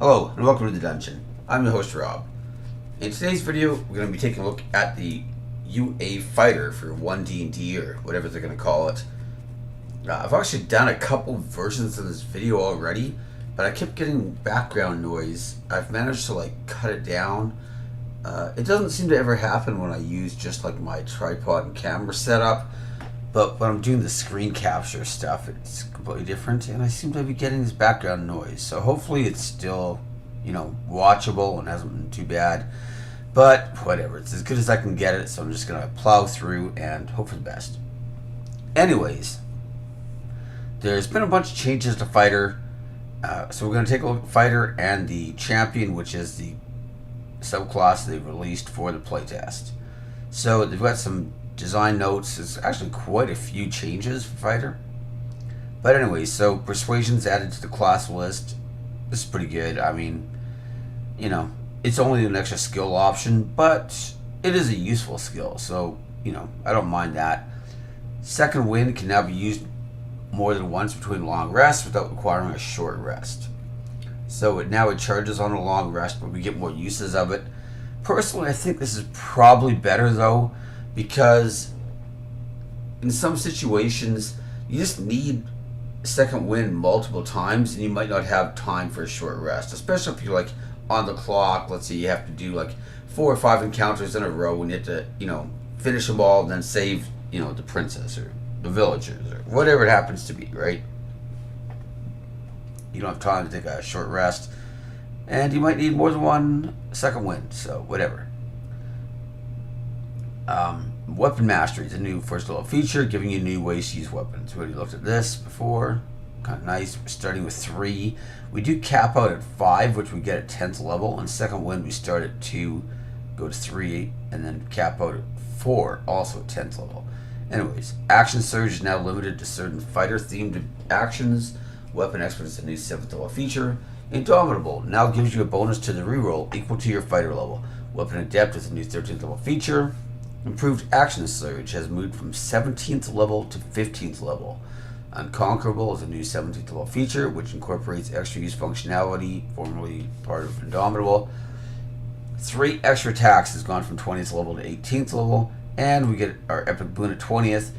Hello and welcome to the dungeon. I'm your host Rob. In today's video, we're going to be taking a look at the UA fighter for 1D&D or whatever they're going to call it. I've actually done a couple versions of this video already, but I kept getting background noise. I've managed to cut it down. It doesn't seem to ever happen when I use just my tripod and camera setup, but when I'm doing the screen capture stuff, it's completely different, and I seem to be getting this background noise. So hopefully it's still, watchable and hasn't been too bad. But whatever, it's as good as I can get it, so I'm just gonna plow through and hope for the best. Anyways, there's been a bunch of changes to Fighter. So we're gonna take a look at Fighter and the Champion, which is the subclass they've released for the playtest. So they've got some design notes. There's actually quite a few changes for Fighter. But anyway, so Persuasion's added to the class list. This is pretty good. I mean, it's only an extra skill option, but it is a useful skill. So, I don't mind that. Second Wind can now be used more than once between long rests without requiring a short rest. So it charges on a long rest, but we get more uses of it. Personally, I think this is probably better though, because in some situations you just need Second Wind multiple times and you might not have time for a short rest, especially if you're on the clock. Let's say you have to do 4 or 5 encounters in a row and you have to finish them all and then save the princess or the villagers or whatever it happens to be, right? You don't have time to take a short rest, and you might need more than one Second Wind, so whatever. Weapon Mastery is a new first level feature, giving you new ways to use weapons. We already looked at this before. Kind of nice. We're starting with 3. We do cap out at 5, which we get at 10th level. And Second Wind, we start at 2, go to 3, and then cap out at 4, also at 10th level. Anyways, Action Surge is now limited to certain fighter-themed actions. Weapon Expert is a new 7th level feature. Indomitable now gives you a bonus to the reroll equal to your fighter level. Weapon Adept is a new 13th level feature. Improved Action Surge has moved from 17th level to 15th level. Unconquerable is a new 17th level feature, which incorporates extra use functionality, formerly part of Indomitable. 3 extra attacks has gone from 20th level to 18th level, and we get our Epic Boon at 20th.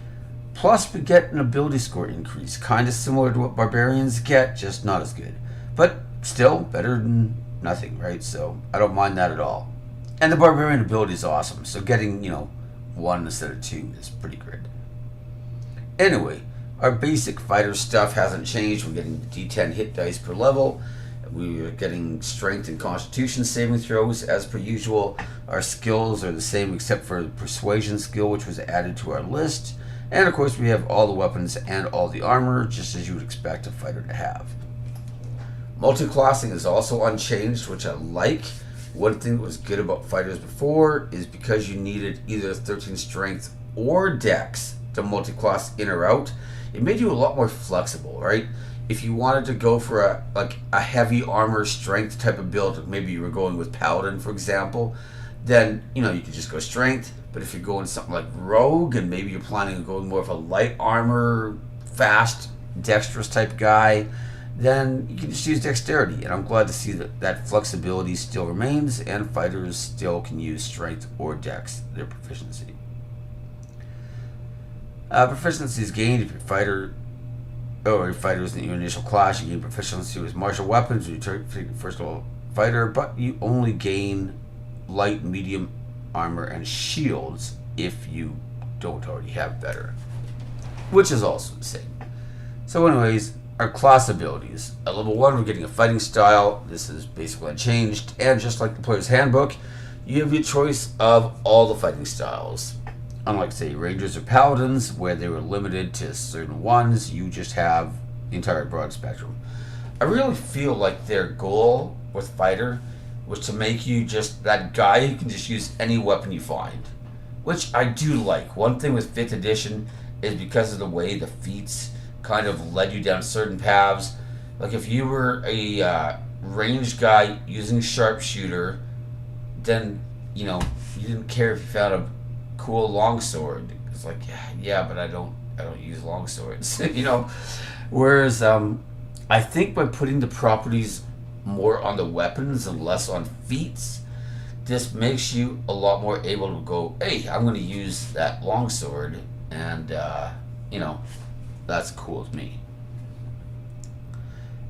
Plus, we get an ability score increase, kind of similar to what Barbarians get, just not as good. But still, better than nothing, right? So, I don't mind that at all. And the Barbarian ability is awesome, so getting, 1 instead of 2 is pretty good. Anyway, our basic fighter stuff hasn't changed. We're getting the D10 hit dice per level. We're getting strength and constitution saving throws as per usual. Our skills are the same except for the persuasion skill, which was added to our list. And of course we have all the weapons and all the armor, just as you would expect a fighter to have. Multi-classing is also unchanged, which I like. One thing that was good about fighters before is because you needed either 13 strength or dex to multi-class in or out, it made you a lot more flexible, right? If you wanted to go for a heavy armor strength type of build, maybe you were going with Paladin, for example, then you could just go strength. But if you're going something like Rogue, and maybe you're planning on going more of a light armor, fast, dexterous type guy, then you can just use dexterity. And I'm glad to see that flexibility still remains, and fighters still can use strength or dex, their proficiency. Proficiency is gained if your fighter is in your initial class. You gain proficiency with martial weapons when you turn first level fighter, but you only gain light, medium armor, and shields if you don't already have better, which is also the same. So anyways, our class abilities. At level 1, we're getting a fighting style. This is basically unchanged, and just like the player's handbook, you have your choice of all the fighting styles. Unlike, say, Rangers or Paladins, where they were limited to certain ones, you just have the entire broad spectrum. I really feel like their goal with Fighter was to make you just that guy who can just use any weapon you find, which I do like. One thing with 5th edition is because of the way the feats kind of led you down certain paths. Like if you were a ranged guy using sharpshooter, then you didn't care if you found a cool longsword. It's like yeah, but I don't use longswords, Whereas I think by putting the properties more on the weapons and less on feats, this makes you a lot more able to go, hey, I'm going to use that longsword, and that's cool with me.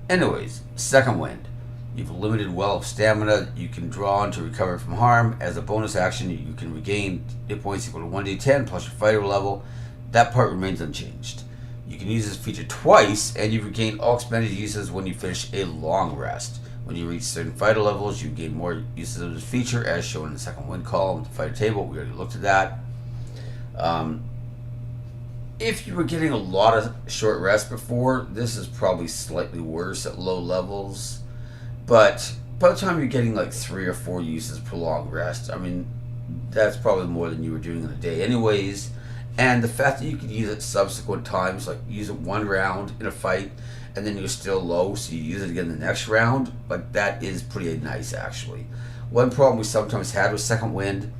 Anyways, second wind. You've a limited well of stamina you can draw on to recover from harm. As a bonus action, you can regain hit points equal to 1d10 plus your fighter level. That part remains unchanged. You can use this feature twice, and you regain all expended uses when you finish a long rest. When you reach certain fighter levels, you gain more uses of this feature, as shown in the second wind column with the fighter table. We already looked at that. If you were getting a lot of short rest before, this is probably slightly worse at low levels. But by the time you're getting like 3 or 4 uses per long rest, I mean, that's probably more than you were doing in a day anyways. And the fact that you could use it subsequent times, like use it one round in a fight, and then you're still low, so you use it again the next round, like that is pretty nice actually. One problem we sometimes had with second wind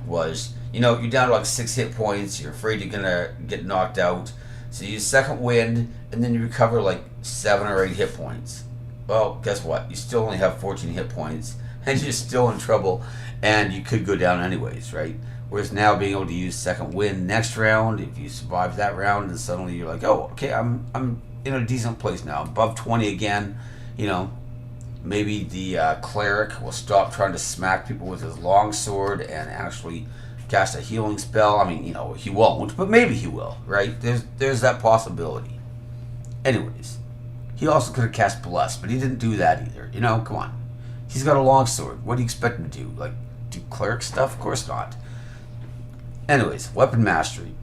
was, you're down to like 6 hit points, you're afraid you're gonna get knocked out, so you use second wind, and then you recover like 7 or 8 hit points. Well, guess what? You still only have 14 hit points, and you're still in trouble, and you could go down anyways, right? Whereas now being able to use second wind next round, if you survive that round, and suddenly you're like, oh, okay, I'm in a decent place now, above 20 again. Maybe the cleric will stop trying to smack people with his longsword and actually cast a healing spell. I mean, he won't, but maybe he will, right? There's that possibility. Anyways. He also could have cast Bless, but he didn't do that either. Come on. He's got a longsword. What do you expect him to do? Like, do cleric stuff? Of course not. Anyways, weapon mastery.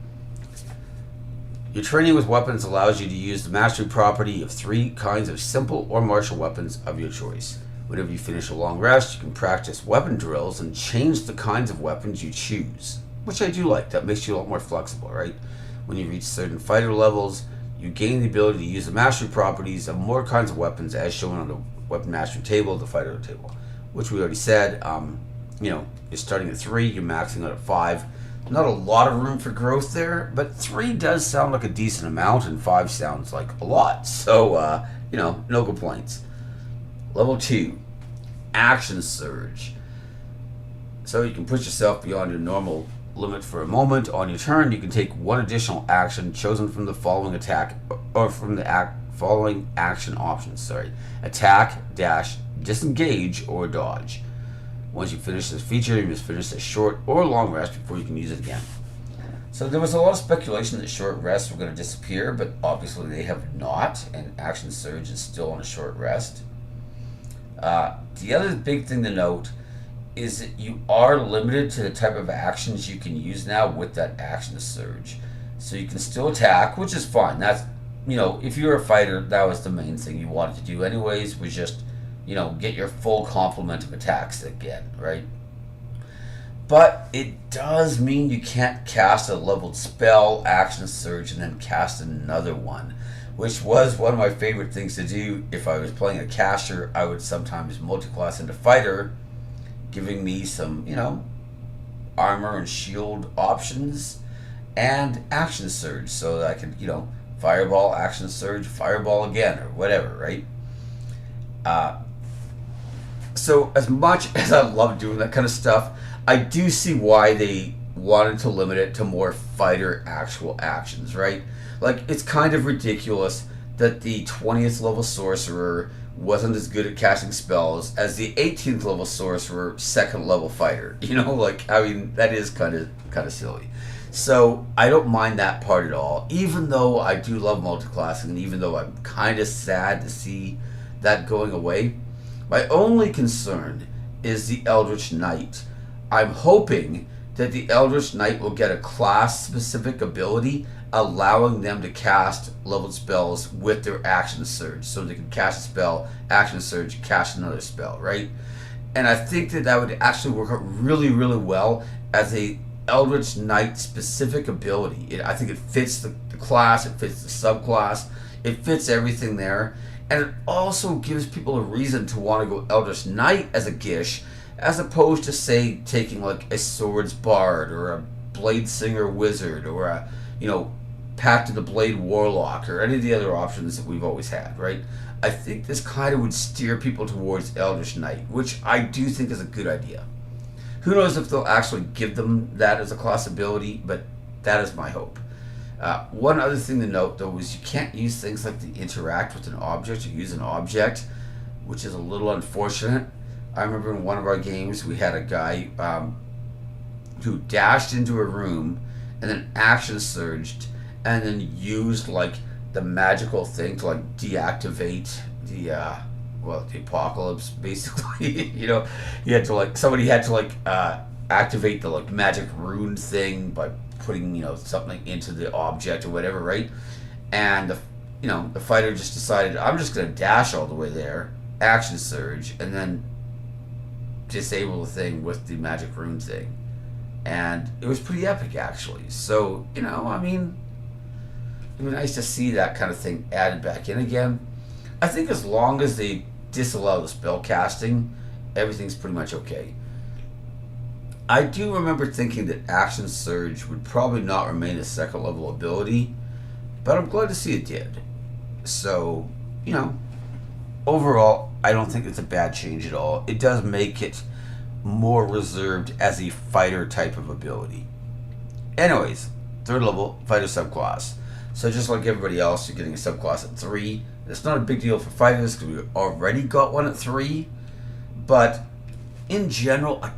Your training with weapons allows you to use the mastery property of 3 kinds of simple or martial weapons of your choice. Whenever you finish a long rest, you can practice weapon drills and change the kinds of weapons you choose, which I do like. That makes you a lot more flexible, right? When you reach certain fighter levels, you gain the ability to use the mastery properties of more kinds of weapons as shown on the weapon mastery table, the fighter table, which we already said. You're starting at 3, you're maxing out at 5. Not a lot of room for growth there, but 3 does sound like a decent amount, and 5 sounds like a lot. So, no complaints. Level 2, Action Surge. So you can push yourself beyond your normal limit for a moment. On your turn, you can take one additional action chosen from the following attack, or from the following action options. Attack, dash, disengage, or dodge. Once you finish this feature, you must finish a short or long rest before you can use it again. So there was a lot of speculation that short rests were going to disappear, but obviously they have not, and Action Surge is still on a short rest. The other big thing to note is that you are limited to the type of actions you can use now with that Action Surge. So you can still attack, which is fine. That's, if you're a fighter, that was the main thing you wanted to do anyways, was just, get your full complement of attacks again, right? But it does mean you can't cast a leveled spell, Action Surge, and then cast another one, which was one of my favorite things to do. If I was playing a caster, I would sometimes multiclass into fighter, giving me some, armor and shield options, and Action Surge, so that I could, fireball, Action Surge, fireball again, or whatever, right? So as much as I love doing that kind of stuff, I do see why they wanted to limit it to more fighter actual actions, right? Like, it's kind of ridiculous that the 20th level sorcerer wasn't as good at casting spells as the 18th level sorcerer, second level fighter. That is kind of silly. So I don't mind that part at all, even though I do love multiclassing, and even though I'm kind of sad to see that going away. My only concern is the Eldritch Knight. I'm hoping that the Eldritch Knight will get a class-specific ability allowing them to cast leveled spells with their Action Surge. So they can cast a spell, Action Surge, cast another spell, right? And I think that would actually work out really, really well as a Eldritch Knight specific ability. I think it fits the class, it fits the subclass, it fits everything there. And it also gives people a reason to want to go Eldritch Knight as a Gish, as opposed to, say, taking like a Swords Bard or a Blade Singer Wizard or a, Pact of the Blade Warlock or any of the other options that we've always had, right? I think this kind of would steer people towards Eldritch Knight, which I do think is a good idea. Who knows if they'll actually give them that as a class ability, but that is my hope. One other thing to note, though, is you can't use things like to interact with an object or use an object, which is a little unfortunate. I remember in one of our games we had a guy who dashed into a room and then action surged and then used like the magical thing to like deactivate the the apocalypse, basically. He had to somebody had to activate the like magic rune thing by putting something into the object or whatever, right? And the fighter just decided, I'm just gonna dash all the way there, action surge, and then disable the thing with the magic rune thing, and it was pretty epic, actually. So it'd be nice to see that kind of thing added back in again. I think as long as they disallow the spell casting, everything's pretty much okay. I do remember thinking that Action Surge would probably not remain a second level ability, but I'm glad to see it did. So, overall, I don't think it's a bad change at all. It does make it more reserved as a fighter type of ability. Anyways, third level, fighter subclass. So just like everybody else, you're getting a subclass at 3. It's not a big deal for fighters because we already got one at 3. But in general, I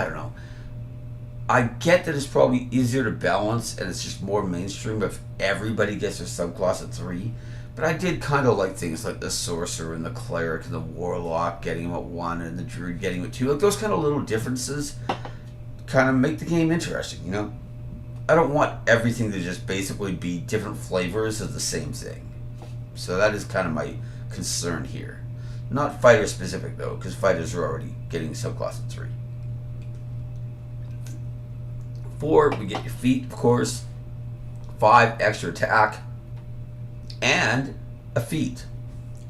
don't know. I get that it's probably easier to balance and it's just more mainstream if everybody gets their subclass at 3. But I did kind of like things like the sorcerer and the cleric and the warlock getting them at 1 and the druid getting them at 2. Like those kind of little differences kind of make the game interesting, I don't want everything to just basically be different flavors of the same thing. So that is kind of my concern here. Not fighter specific though, because fighters are already getting subclass at 3. 4, we get your feat, of course. 5, extra attack. And a feat.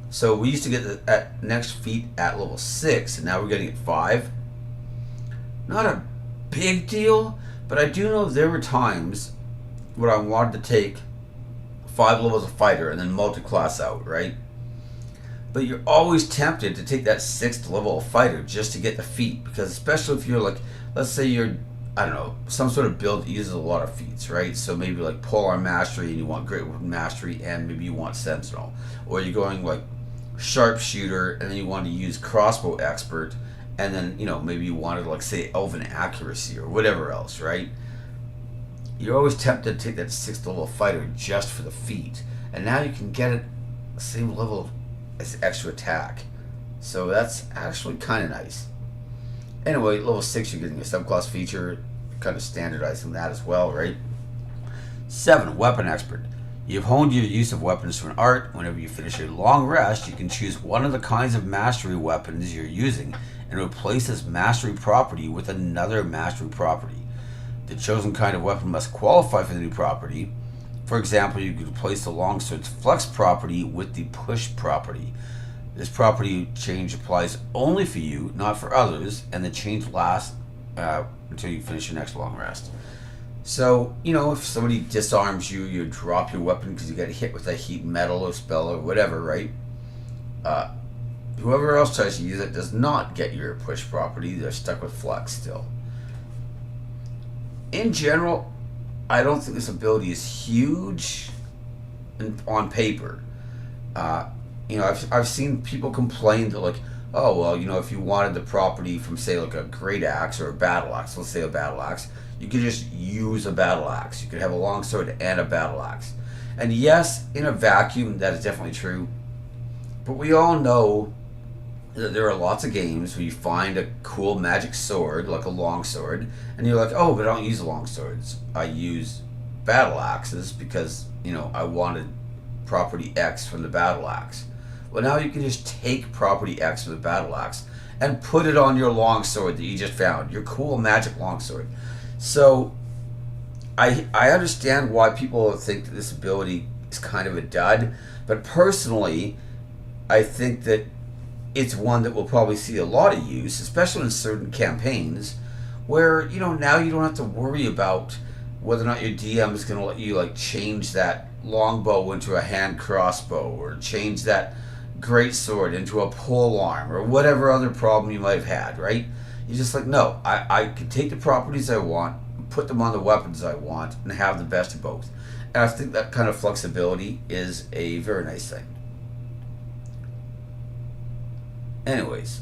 So we used to get that next feat at level 6, and now we're getting it 5. Not a big deal, but I do know there were times when I wanted to take 5 levels of fighter and then multi-class out, right? But you're always tempted to take that 6th level of fighter just to get the feat, because especially if you're like, let's say you're, I don't know, some sort of build that uses a lot of feats, right? So maybe like Polearm Mastery and you want Great Weapon Mastery and maybe you want Sentinel. Or you're going like Sharpshooter and then you want to use Crossbow Expert and then, maybe you wanted like say Elven Accuracy or whatever else, right? You're always tempted to take that 6th level fighter just for the feat. And now you can get it the same level as extra attack. So that's actually kind of nice. Anyway, level 6, you're getting a subclass feature, kind of standardizing that as well, right? 7, Weapon Expert. You've honed your use of weapons to an art. Whenever you finish a long rest, you can choose one of the kinds of mastery weapons you're using and replace this mastery property with another mastery property. The chosen kind of weapon must qualify for the new property. For example, you could replace the longsword's flex property with the push property. This property change applies only for you, not for others, and the change lasts until you finish your next long rest. So, if somebody disarms you, you drop your weapon because you get hit with a heat metal or spell or whatever, right? Whoever else tries to use it does not get your push property. They're stuck with flex still. In general, I don't think this ability is huge on paper. I've seen people complain that like, oh well, if you wanted the property from say like a great axe or a battle axe, let's say a battle axe, you could just use a battle axe. You could have a longsword and a battle axe. And yes, in a vacuum, that is definitely true. But we all know that there are lots of games where you find a cool magic sword, like a longsword, and you're like, oh, but I don't use longswords. I use battle axes because, I wanted property X from the battle axe. Well, now you can just take property X from the battle axe and put it on your longsword that you just found, your cool magic longsword. So I understand why people think that this ability is kind of a dud, but personally, I think that it's one that will probably see a lot of use, especially in certain campaigns where, now you don't have to worry about whether or not your DM is going to let you like change that longbow into a hand crossbow, or change that great sword into a pole arm, or whatever other problem you might have had, right? You're just like, no, I can take the properties I want, put them on the weapons I want, and have the best of both. And I think that kind of flexibility is a very nice thing. Anyways,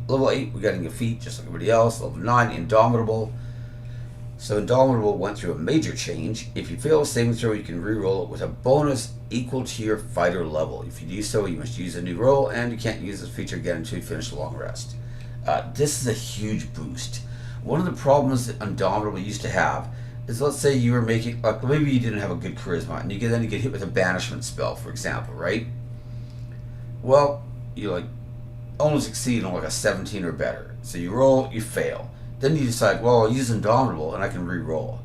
level 8, we're getting a feat just like everybody else. Level 9, Indomitable. So Indomitable went through a major change. If you fail a saving throw, you can re-roll it with a bonus equal to your fighter level. If you do so, you must use a new roll, and you can't use this feature again until you finish the long rest. This is a huge boost. One of the problems that Indomitable used to have is, let's say you were making, like, maybe you didn't have a good charisma, and then you get hit with a banishment spell, for example, right? Well, you like only succeed on like a 17 or better. So you roll, you fail. Then you decide, well, I'll use Indomitable and I can re-roll.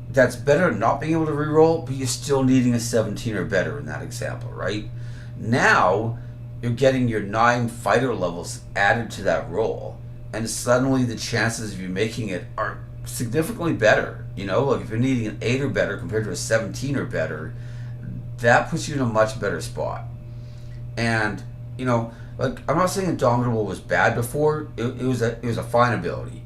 That's better than not being able to re-roll, but you're still needing a 17 or better in that example, right? Now, you're getting your 9 fighter levels added to that roll, and suddenly the chances of you making it are significantly better. You know, like if you're needing an 8 or better compared to a 17 or better, that puts you in a much better spot. And, you know, like, I'm not saying Indomitable was bad before. It was a fine ability.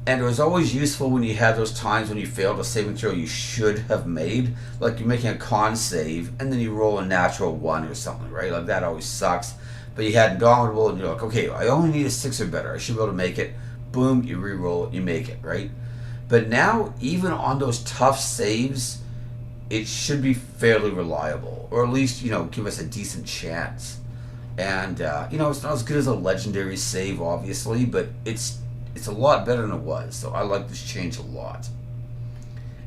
And it was always useful when you had those times when you failed a saving throw you should have made. Like you're making a con save, and then you roll a natural 1 or something, right? Like that always sucks. But you had Indomitable, and you're like, okay, I only need a 6 or better. I should be able to make it. Boom, you re-roll it, you make it, right? But now, even on those tough saves, it should be fairly reliable, or at least, you know, give us a decent chance. And you know, it's not as good as a legendary save, obviously, but it's a lot better than it was. So I like this change a lot.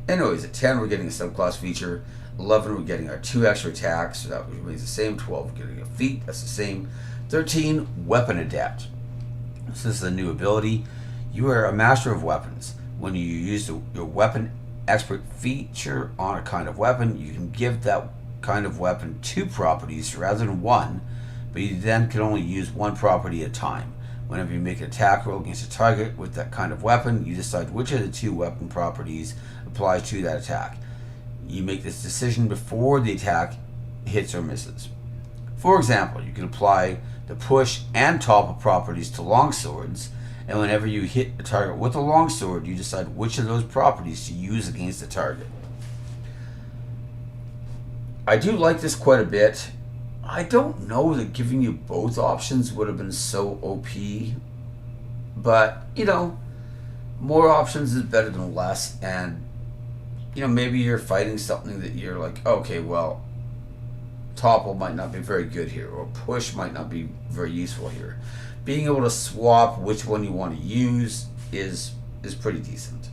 Anyways, at 10 we're getting a subclass feature. 11 we're getting our 2 extra attacks, so that remains the same. 12 we're getting a feat, that's the same. 13, weapon adapt. So this is a new ability. You are a master of weapons. When you use your weapon expert feature on a kind of weapon, you can give that kind of weapon 2 properties rather than 1, but you then can only use 1 property at a time. Whenever you make an attack roll against a target with that kind of weapon, you decide which of the 2 weapon properties applies to that attack. You make this decision before the attack hits or misses. For example, you can apply the push and topple properties to longswords, and whenever you hit a target with a longsword, you decide which of those properties to use against the target. I do like this quite a bit. I don't know that giving you both options would have been so OP, but, you know, more options is better than less, and, you know, maybe you're fighting something that you're like, okay, well, topple might not be very good here, or push might not be very useful here. Being able to swap which one you want to use is pretty decent.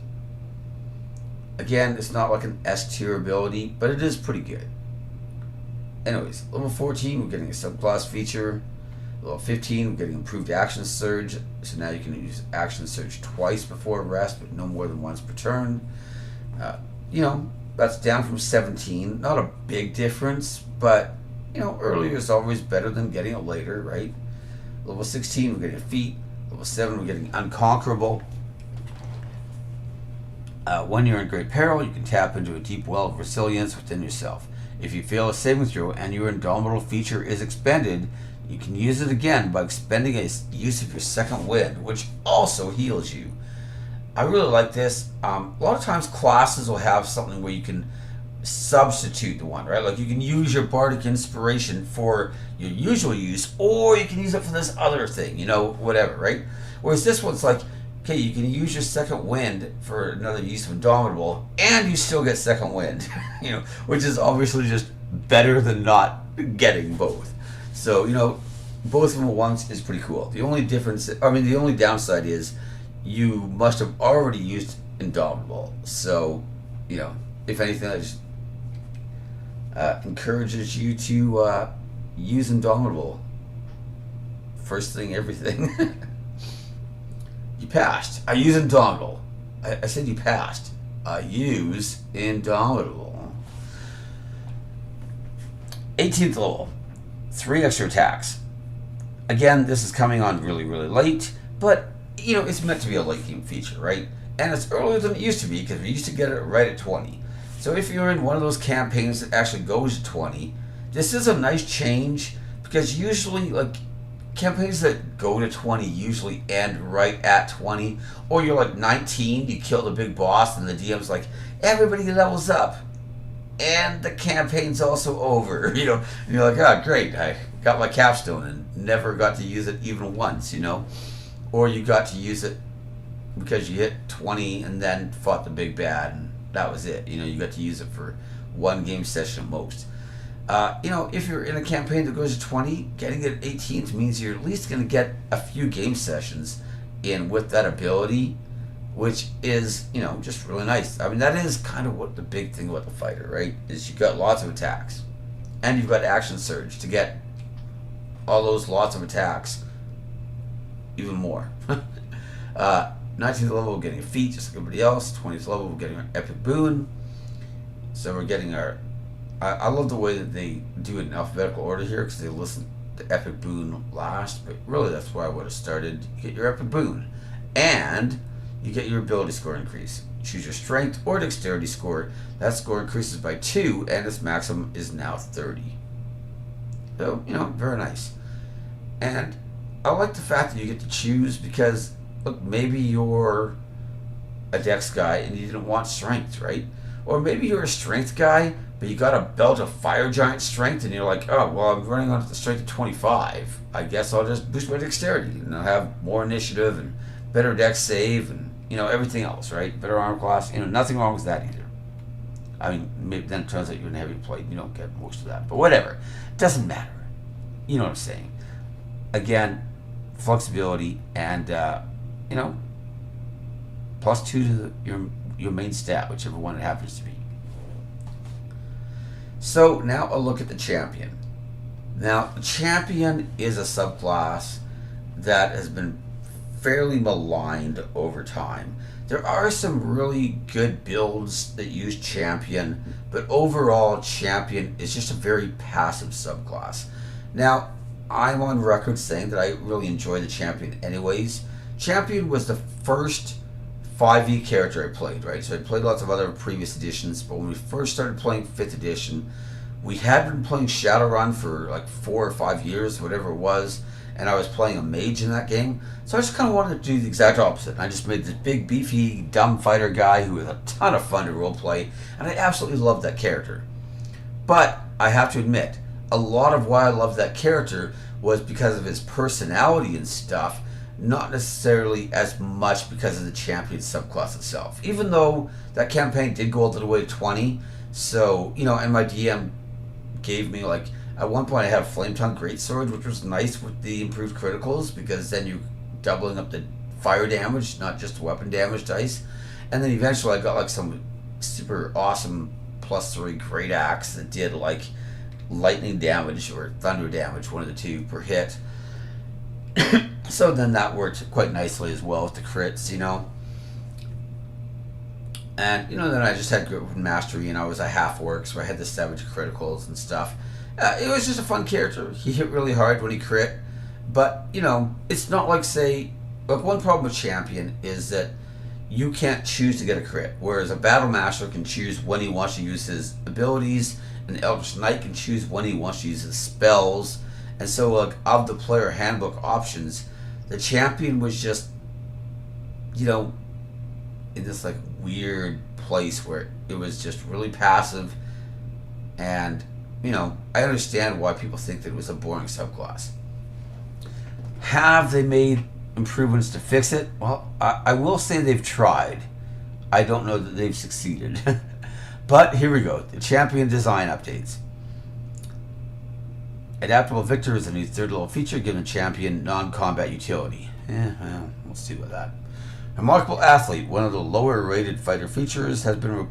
Again, it's not like an S tier ability, but it is pretty good. Anyways, level 14, we're getting a subclass feature. Level 15, we're getting improved action surge. So now you can use action surge twice before rest, but no more than once per turn. You know, that's down from 17. Not a big difference, but, you know, earlier is always better than getting it later, right? Level 16, we're getting a feat. Level 7, we're getting unconquerable. When you're in great peril, you can tap into a deep well of resilience within yourself. If you fail a saving throw and your Indomitable feature is expended, you can use it again by expending a use of your second wind, which also heals you. I really like this. A lot of times classes will have something where you can substitute the one, right? Like you can use your bardic inspiration for your usual use, or you can use it for this other thing, you know, whatever, right? Whereas this one's like, okay, you can use your second wind for another use of Indomitable, and you still get second wind, you know, which is obviously just better than not getting both. So, you know, both of them at once is pretty cool. The only difference, I mean, the only downside is you must have already used Indomitable. So, you know, if anything, that just encourages you to use Indomitable. First thing, everything. You passed. I use Indomitable. I said you passed. I use Indomitable. 18th level. 3 extra attacks. Again, this is coming on really, really late, but, you know, it's meant to be a late game feature, right? And it's earlier than it used to be, because we used to get it right at 20. So if you're in one of those campaigns that actually goes to 20, this is a nice change, because usually, like, campaigns that go to 20 usually end right at 20, or you're like 19, you kill the big boss, and the DM's like, everybody levels up, and the campaign's also over, you know, and you're like, oh, great, I got my capstone and never got to use it even once, you know, or you got to use it because you hit 20 and then fought the big bad, and that was it, you know, you got to use it for one game session at most. You know, if you're in a campaign that goes to 20, getting it at 18 means you're at least going to get a few game sessions in with that ability, which is, you know, just really nice. I mean, that is kind of what the big thing about the fighter, right? Is you've got lots of attacks, and you've got action surge to get all those lots of attacks even more. 19th level, we're getting a feat just like everybody else. 20th level, we're getting our epic boon. So we're getting our... I love the way that they do it in alphabetical order here, because they listen to epic boon last, but really that's where I would have started. You get your epic boon, and you get your ability score increase. Choose your strength or dexterity score. That score increases by 2, and its maximum is now 30. So, you know, very nice. And I like the fact that you get to choose, because, look, maybe you're a dex guy and you didn't want strength, right? Or maybe you're a strength guy, but you got a belt of fire giant strength, and you're like, oh, well, I'm running on the strength of 25. I guess I'll just boost my dexterity, and I'll have more initiative and better dex save and, you know, everything else, right? Better armor class, you know, nothing wrong with that either. I mean, maybe then it turns out you're in heavy plate, you don't get most of that, but whatever. It doesn't matter. You know what I'm saying. Again, flexibility and, you know, +2 to your main stat, whichever one it happens to be. So now a look at the champion. Now, the champion is a subclass that has been fairly maligned over time. There are some really good builds that use champion, but overall champion is just a very passive subclass. Now, I'm on record saying that I really enjoy the champion anyways. Champion was the first 5e character I played, right? So I played lots of other previous editions, but when we first started playing 5th edition, we had been playing Shadowrun for like 4 or 5 years, whatever it was, and I was playing a mage in that game. So I just kind of wanted to do the exact opposite. I just made this big, beefy, dumb fighter guy who was a ton of fun to roleplay, and I absolutely loved that character. But I have to admit, a lot of why I loved that character was because of his personality and stuff, not necessarily as much because of the champion subclass itself. Even though that campaign did go all the way to 20, so, you know, and my DM gave me, like, at one point I had a Flame Tongue Greatsword, which was nice with the improved criticals, because then you're doubling up the fire damage, not just weapon damage dice. And then eventually I got, like, some super awesome +3 Great Axe that did, like, lightning damage or thunder damage, one of the two per hit. So then that worked quite nicely as well with the crits, you know. And, you know, then I just had good mastery, and I was a half-orc, so I had the savage criticals and stuff. It was just a fun character. He hit really hard when he crit. But, you know, it's not like, say, like, one problem with champion is that you can't choose to get a crit, whereas a battle master can choose when he wants to use his abilities, an eldritch knight can choose when he wants to use his spells. And so, like, of the player handbook options, the champion was just, you know, in this, like, weird place where it was just really passive. And, you know, I understand why people think that it was a boring subclass. Have they made improvements to fix it? Well, I will say they've tried. I don't know that they've succeeded. But here we go. The champion design updates. Adaptable Victor is a new 3rd level feature giving champion non-combat utility. Well, we'll see about that. Remarkable Athlete, one of the lower rated fighter features, has been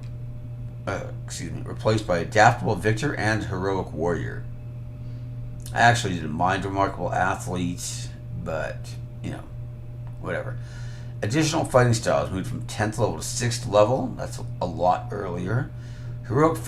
replaced by Adaptable Victor and Heroic Warrior. I actually didn't mind Remarkable Athlete, but, you know, whatever. Additional fighting styles moved from 10th level to 6th level. That's a lot earlier. Heroic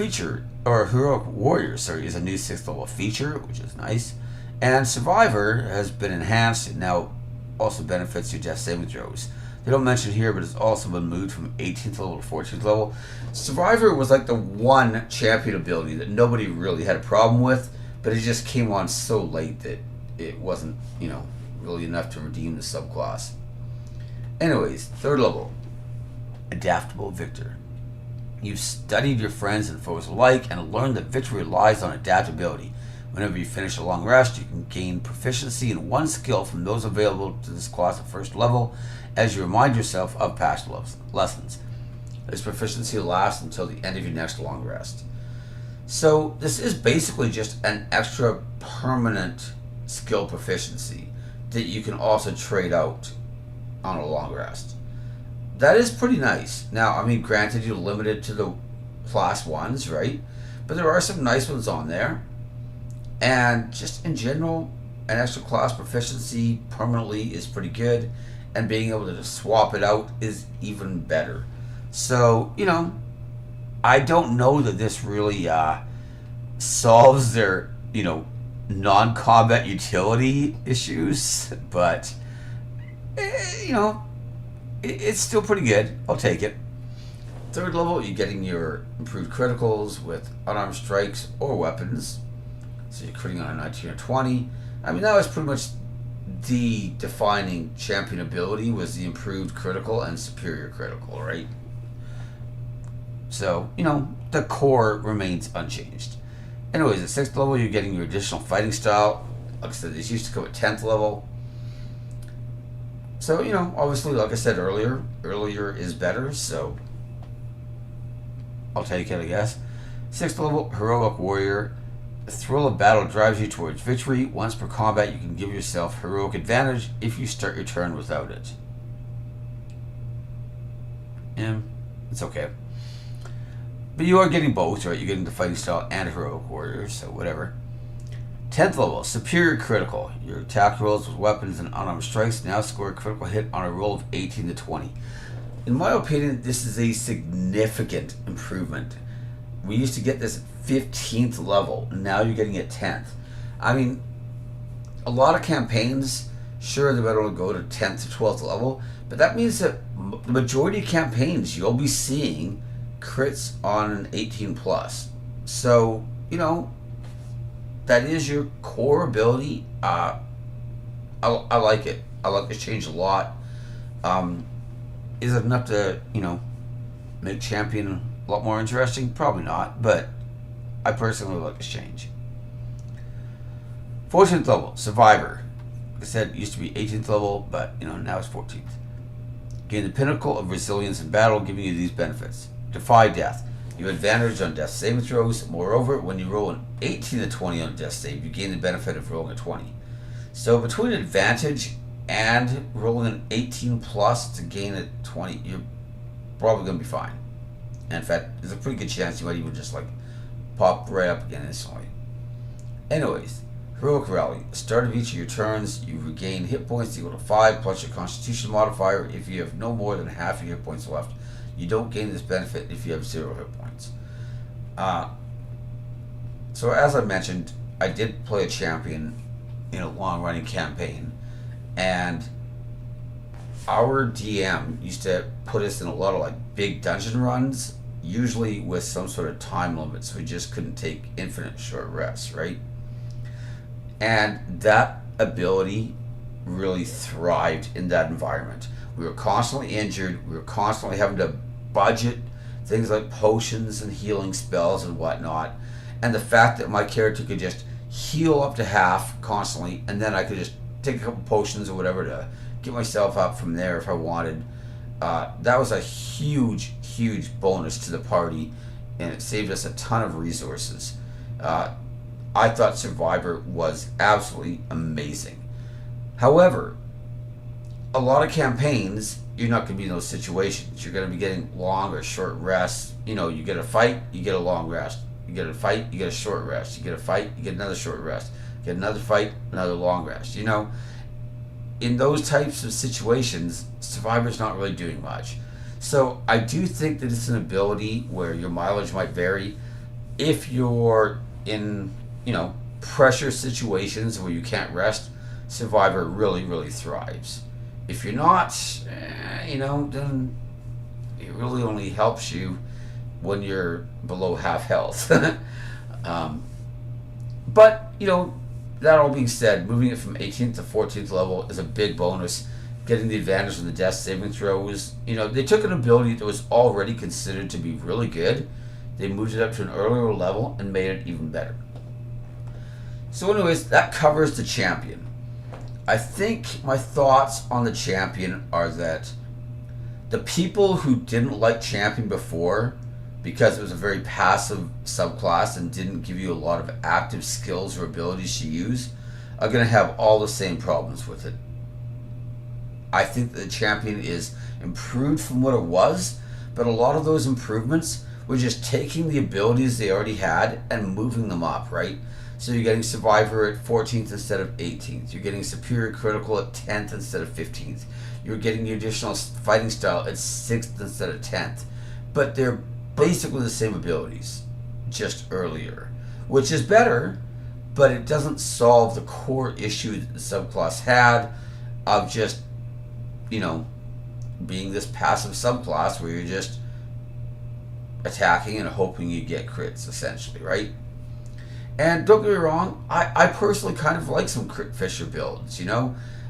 Warrior, is a new 6th level feature, which is nice. And Survivor has been enhanced and now also benefits your death saving throws. They don't mention here, but it's also been moved from 18th level to 14th level. Survivor was like the one champion ability that nobody really had a problem with, but it just came on so late that it wasn't, really enough to redeem the subclass. Anyways, 3rd level, Adaptable Victor. You've studied your friends and foes alike and learned that victory relies on adaptability. Whenever you finish a long rest, you can gain proficiency in one skill from those available to this class at 1st level as you remind yourself of past lessons. This proficiency lasts until the end of your next long rest. So this is basically just an extra permanent skill proficiency that you can also trade out on a long rest. That is pretty nice. Now, granted, you're limited to the class 1s, right? But there are some nice ones on there. And just in general, an extra class proficiency permanently is pretty good. And being able to just swap it out is even better. So, I don't know that this really solves their, non-combat utility issues. But, it's still pretty good. I'll take it. 3rd level, you're getting your improved criticals with unarmed strikes or weapons. So you're critting on a 19 or 20. That was pretty much the defining champion ability, was the improved critical and superior critical, right? So, the core remains unchanged. Anyways, at 6th level, you're getting your additional fighting style. Like I said, this used to come at 10th level. So, obviously, like I said earlier is better, so I'll take it, I guess. 6th level, Heroic Warrior. The thrill of battle drives you towards victory. Once per combat, you can give yourself heroic advantage if you start your turn without it. Yeah, it's okay. But you are getting both, right? You're getting the fighting style and heroic warrior, so whatever. 10th level, Superior Critical. Your attack rolls with weapons and unarmed strikes now score a critical hit on a roll of 18 to 20. In my opinion, this is a significant improvement. We used to get this at 15th level. Now you're getting it 10th. A lot of campaigns, sure, they might only go to 10th to 12th level, but that means that the majority of campaigns you'll be seeing crits on an 18 plus. So, that is your core ability. I like it. I like this change a lot. Is it enough to, make champion a lot more interesting? Probably not, but I personally like this change. 14th level, Survivor. Like I said, it used to be 18th level, but now it's 14th. Gain the pinnacle of resilience in battle, giving you these benefits. Defy death. You have advantage on death saving throws. Moreover, when you roll an 18 to 20 on a death save, you gain the benefit of rolling a 20. So between advantage and rolling an 18 plus to gain a 20, you're probably going to be fine. And in fact, there's a pretty good chance you might even just pop right up again instantly. Anyways, Heroic Rally. At the start of each of your turns, you regain hit points equal to 5 plus your Constitution modifier if you have no more than half your hit points left. You don't gain this benefit if you have 0 hit points. So as I mentioned, I did play a champion in a long-running campaign, and our DM used to put us in a lot of big dungeon runs, usually with some sort of time limit, so we just couldn't take infinite short rests, right? And that ability really thrived in that environment. We were constantly injured. We were constantly having to budget things like potions and healing spells and whatnot. And the fact that my character could just heal up to half constantly, and then I could just take a couple potions or whatever to get myself up from there if I wanted. That was a huge, huge bonus to the party, and it saved us a ton of resources. I thought Survivor was absolutely amazing. However, a lot of campaigns, you're not going to be in those situations. You're going to be getting long or short rests. You get a fight, you get a long rest. You get a fight, you get a short rest. You get a fight, you get another short rest. You get another fight, another long rest. In those types of situations, Survivor's not really doing much. So I do think that it's an ability where your mileage might vary. If you're in, pressure situations where you can't rest, Survivor really, really thrives. If you're not, then it really only helps you when you're below half health. But, that all being said, moving it from 18th to 14th level is a big bonus. Getting the advantage of the death saving throws. They took an ability that was already considered to be really good. They moved it up to an earlier level and made it even better. So anyways, that covers the champion. I think my thoughts on the champion are that the people who didn't like champion before, because it was a very passive subclass and didn't give you a lot of active skills or abilities to use, are going to have all the same problems with it. I think the champion is improved from what it was, but a lot of those improvements were just taking the abilities they already had and moving them up, right? So you're getting Survivor at 14th instead of 18th. You're getting Superior Critical at 10th instead of 15th. You're getting the additional Fighting Style at 6th instead of 10th. But they're basically the same abilities, just earlier, which is better, but it doesn't solve the core issue that the subclass had of just, being this passive subclass where you're just attacking and hoping you get crits, essentially, right? And don't get me wrong, I personally kind of like some Crit Fisher builds,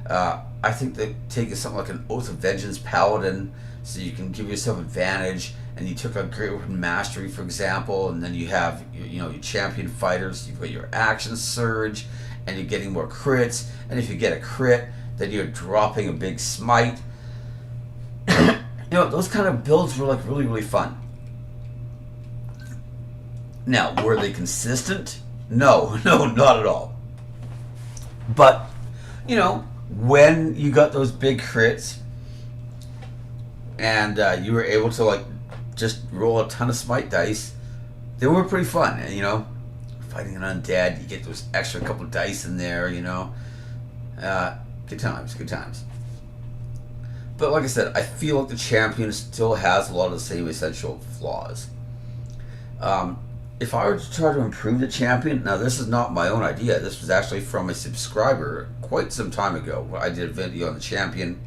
I think that taking something like an Oath of Vengeance Paladin so you can give yourself advantage, and you took a Great Weapon Mastery, for example, and then you have your champion fighters, you've got your action surge, and you're getting more crits, and if you get a crit, then you're dropping a big smite. Those kind of builds were like really, really fun. Now, were they consistent? No, not at all. But, when you got those big crits and you were able to just roll a ton of smite dice, they were pretty fun. And, fighting an undead, you get those extra couple dice in there, good times. But like I said, I feel like the champion still has a lot of the same essential flaws. If I were to try to improve the champion, now this is not my own idea, this was actually from a subscriber quite some time ago. I did a video on the champion,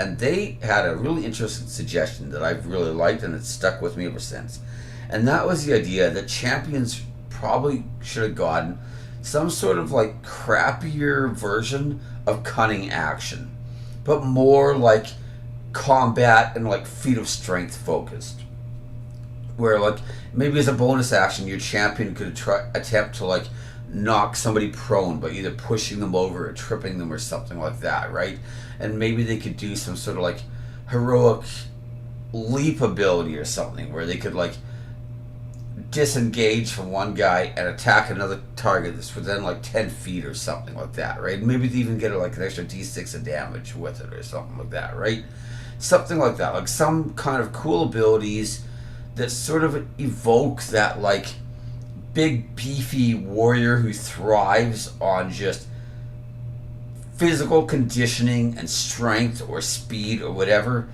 and they had a really interesting suggestion that I've really liked, and it's stuck with me ever since. And that was the idea that champions probably should have gotten some sort of crappier version of cunning action, but more like combat and feat of strength focused, where maybe as a bonus action your champion could attempt to knock somebody prone by either pushing them over or tripping them or something like that, right? And maybe they could do some sort of heroic leap ability or something where they could disengage from one guy and attack another target that's within 10 feet or something like that, right? Maybe they even get an extra d6 of damage with it or something like that, right? Something like that, some kind of cool abilities that sort of evoke that big beefy warrior who thrives on just physical conditioning and strength or speed or whatever,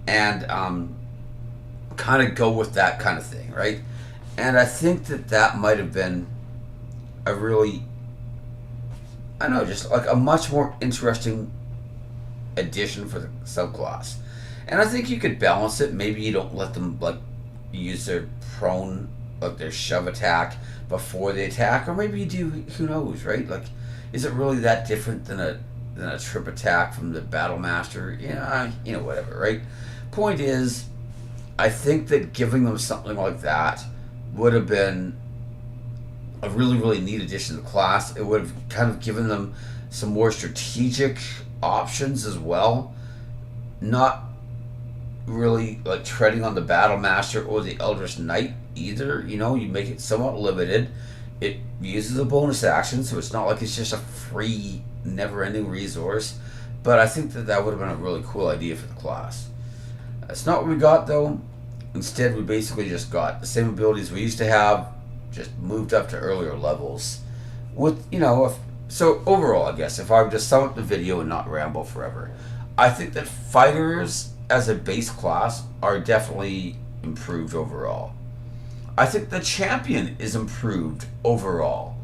and kind of go with that kind of thing, right? And I think that might have been a really, I don't know, just a much more interesting addition for the subclass. And I think you could balance it. Maybe you don't let them use their prone, their shove attack before they attack, or maybe you do. Who knows, right? Is it really that different than a trip attack from the Battle Master? Yeah, whatever, right? Point is, I think that giving them something like that would have been a really, really neat addition to the class. It would have kind of given them some more strategic options as well. Not really treading on the Battle Master or the Eldritch Knight either. You make it somewhat limited. It uses a bonus action, so it's not like it's just a free, never-ending resource. But I think that would have been a really cool idea for the class. That's not what we got, though. Instead, we basically just got the same abilities we used to have, just moved up to earlier levels. So overall, I guess, if I were to sum up the video and not ramble forever, I think that fighters as a base class are definitely improved overall. I think the champion is improved overall.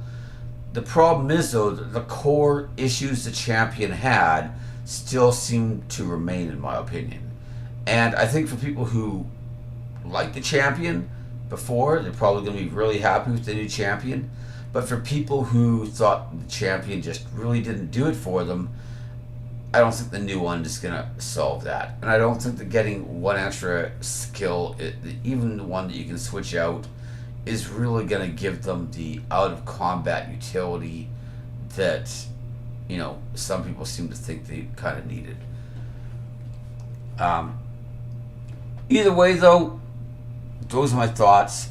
The problem is, though, that the core issues the champion had still seem to remain, in my opinion. And I think for people who like the champion before, they're probably going to be really happy with the new champion. But for people who thought the champion just really didn't do it for them, I don't think the new one is going to solve that. And I don't think that getting one extra skill, even the one that you can switch out, is really going to give them the out of combat utility that, you know, some people seem to think they kind of needed. Either way, though, those are my thoughts.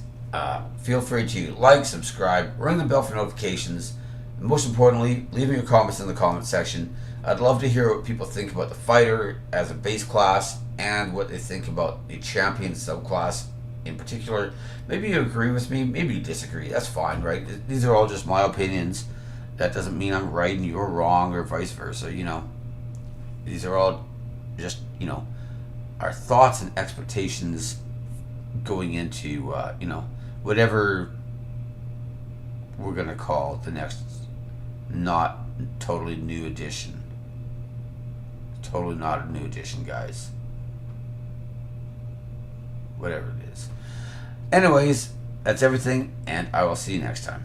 Feel free to like, subscribe, ring the bell for notifications, and most importantly, leave your comments in the comment section. I'd love to hear what people think about the fighter as a base class and what they think about the champion subclass in particular. Maybe you agree with me, maybe you disagree. That's fine, right? These are all just my opinions. That doesn't mean I'm right and you're wrong, or vice versa, you know. These are all just, you know, our thoughts and expectations going into, you know, whatever we're going to call the next not totally new edition. Totally not a new edition, guys. Whatever it is. Anyways, that's everything, and I will see you next time.